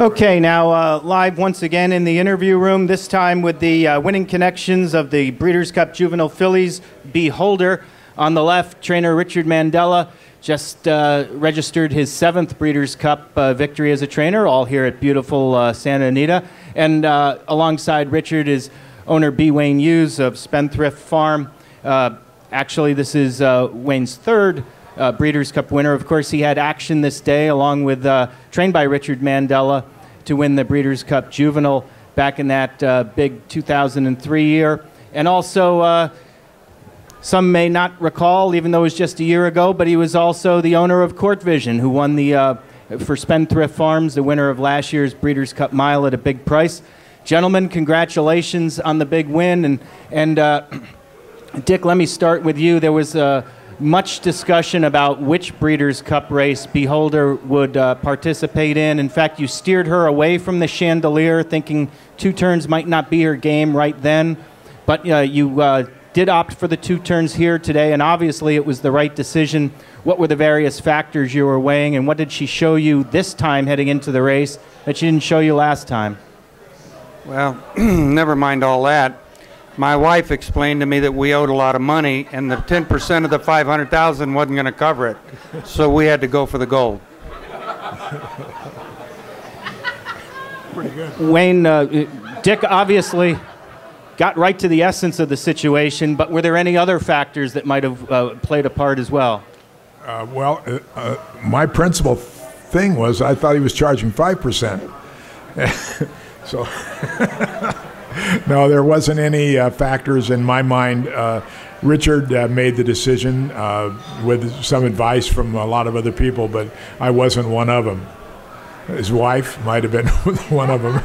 Okay, now live once again in the interview room, this time with the winning connections of the Breeders' Cup Juvenile Fillies Beholder. On the left, trainer Richard Mandella just registered his 7th Breeders' Cup victory as a trainer, all here at beautiful Santa Anita. And alongside Richard is owner B. Wayne Hughes of Spendthrift Farm. Actually, this is Wayne's 3rd Breeders' Cup winner. Of course, he had action this day along with, trained by Richard Mandella, to win the Breeders' Cup Juvenile back in that big 2003 year. And also, some may not recall, even though it was just a year ago, but he was also the owner of Court Vision, who won the, for Spendthrift Farms, the winner of last year's Breeders' Cup Mile at a big price. Gentlemen, congratulations on the big win. And Dick, let me start with you. There was much discussion about which Breeders' Cup race Beholder would participate in. In fact, you steered her away from the Chandelier, thinking 2 turns might not be her game right then. But you did opt for the 2 turns here today, and obviously it was the right decision. What were the various factors you were weighing, and what did she show you this time heading into the race that she didn't show you last time? Well, never mind all that. My wife explained to me that we owed a lot of money, and the 10% of the $500,000 wasn't going to cover it, so we had to go for the gold. Pretty good. Wayne, Dick obviously got right to the essence of the situation, but were there any other factors that might have played a part as well? My principal thing was I thought he was charging 5%. So, no, there wasn't any factors in my mind. Richard made the decision with some advice from a lot of other people, but I wasn't one of them. His wife might have been one of them.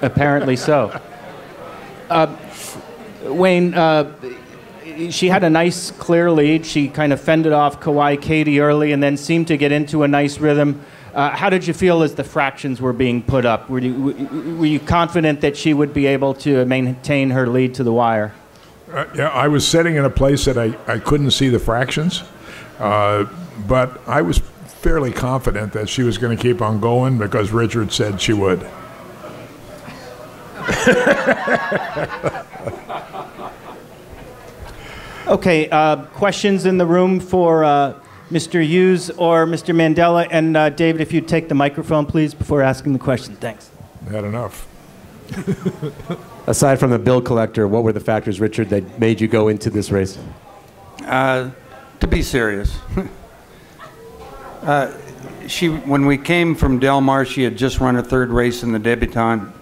Apparently so. Wayne, she had a nice, clear lead. She kind of fended off Kauai Katie early and then seemed to get into a nice rhythm. How did you feel as the fractions were being put up? Were you confident that she would be able to maintain her lead to the wire? Yeah, I was sitting in a place that I couldn't see the fractions, but I was fairly confident that she was going to keep on going because Richard said she would. Okay, questions in the room for Mr. Hughes or Mr. Mandella? And David, if you'd take the microphone, please, before asking the question. Thanks. Had enough. Aside from the bill collector, what were the factors, Richard, that made you go into this race? To be serious. When we came from Del Mar, she had just run her 3rd race in the debutante.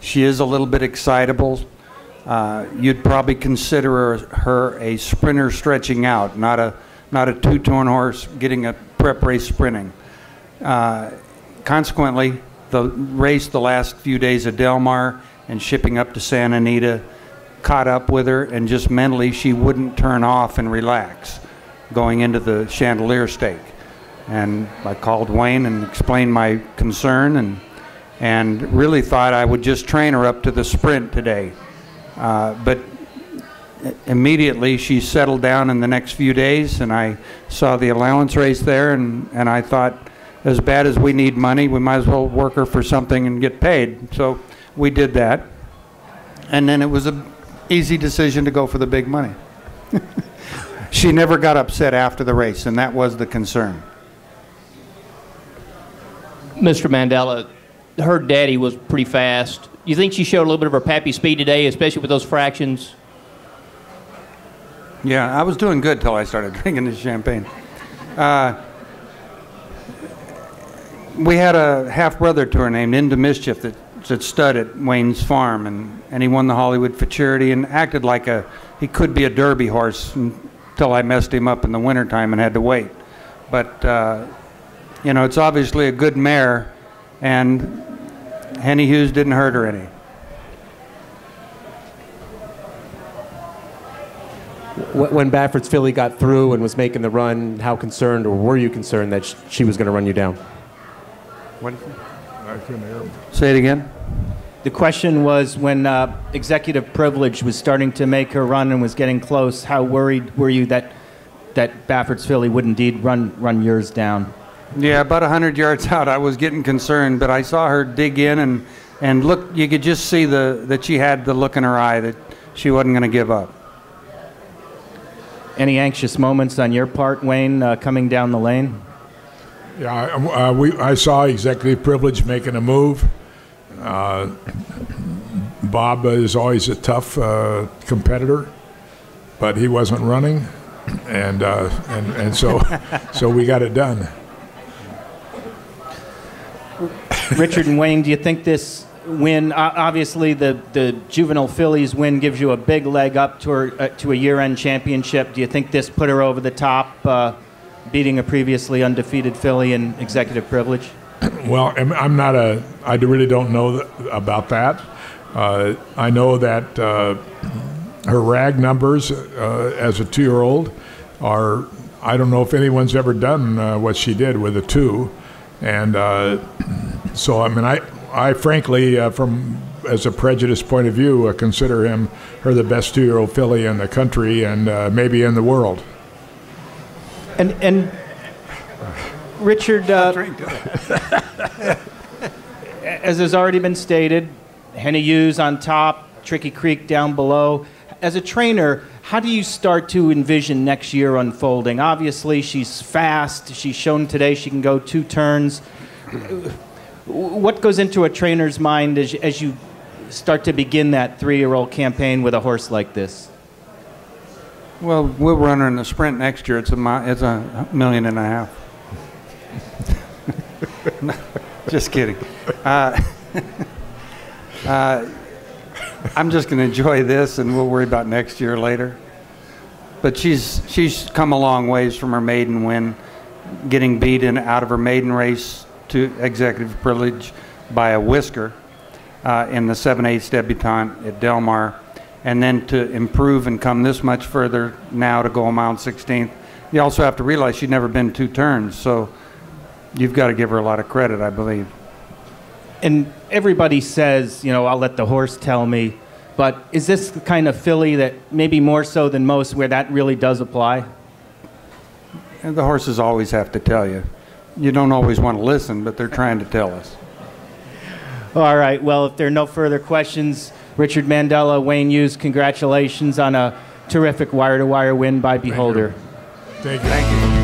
She is a little bit excitable. You'd probably consider her a sprinter stretching out, not a 2-turn horse getting a prep race sprinting. Consequently, the race the last few days of Del Mar and shipping up to Santa Anita caught up with her, and just mentally she wouldn't turn off and relax going into the Chandelier stake. And I called Wayne and explained my concern and really thought I would just train her up to the sprint today. But immediately she settled down in the next few days, and I saw the allowance race there, and I thought, as bad as we need money, we might as well work her for something and get paid. So we did that, and then it was an easy decision to go for the big money. She never got upset after the race, and that was the concern. Mr. Mandella, her daddy was pretty fast. You think she showed a little bit of her pappy speed today, especially with those fractions? Yeah, I was doing good till I started drinking this champagne. We had a half-brother to her named Into Mischief that stud at Wayne's farm, and he won the Hollywood for charity and acted like he could be a Derby horse until I messed him up in the wintertime and had to wait. But, you know, it's obviously a good mare, and Henny Hughes didn't hurt her any. When Baffert's filly got through and was making the run, how concerned, or were you concerned that she was going to run you down? What? I couldn't hear him. Say it again. The question was, when Executive Privilege was starting to make her run and was getting close, how worried were you that Baffert's filly would indeed run yours down? Yeah, about 100 yards out, I was getting concerned, but I saw her dig in and look. You could just see that she had the look in her eye that she wasn't going to give up. Any anxious moments on your part, Wayne, coming down the lane? Yeah, I saw Executive Privilege making a move. Bob is always a tough competitor, but he wasn't running, and so we got it done. Richard and Wayne, do you think this win, obviously the Juvenile Fillies win gives you a big leg up to a year-end championship. Do you think this put her over the top, beating a previously undefeated Philly in Executive Privilege? Well, I really don't know about that. I know that her rag numbers as a 2-year-old are, I don't know if anyone's ever done what she did with a 2. And so, I mean, I frankly, as a prejudiced point of view, consider her the best 2-year-old filly in the country and maybe in the world. And Richard, as has already been stated, Henny Hughes on top, Tricky Creek down below. As a trainer, how do you start to envision next year unfolding? Obviously, she's fast. She's shown today she can go 2 turns. What goes into a trainer's mind as you start to begin that 3-year-old campaign with a horse like this? Well, we'll run her in the sprint next year. It's $1.5 million. Just kidding. I'm just going to enjoy this, and we'll worry about next year later. But she's come a long ways from her maiden win, getting beat out of her maiden race to Executive Privilege by a whisker in the 7/8 debutante at Del Mar, and then to improve and come this much further now to go a mile 16th. You also have to realize she'd never been 2 turns, so you've got to give her a lot of credit, I believe. And everybody says, I'll let the horse tell me, but is this the kind of filly that maybe more so than most where that really does apply? And the horses always have to tell you. You don't always want to listen, but they're trying to tell us. All right, well, if there are no further questions, Richard Mandella, Wayne Hughes, congratulations on a terrific wire-to-wire win by Beholder. Thank you.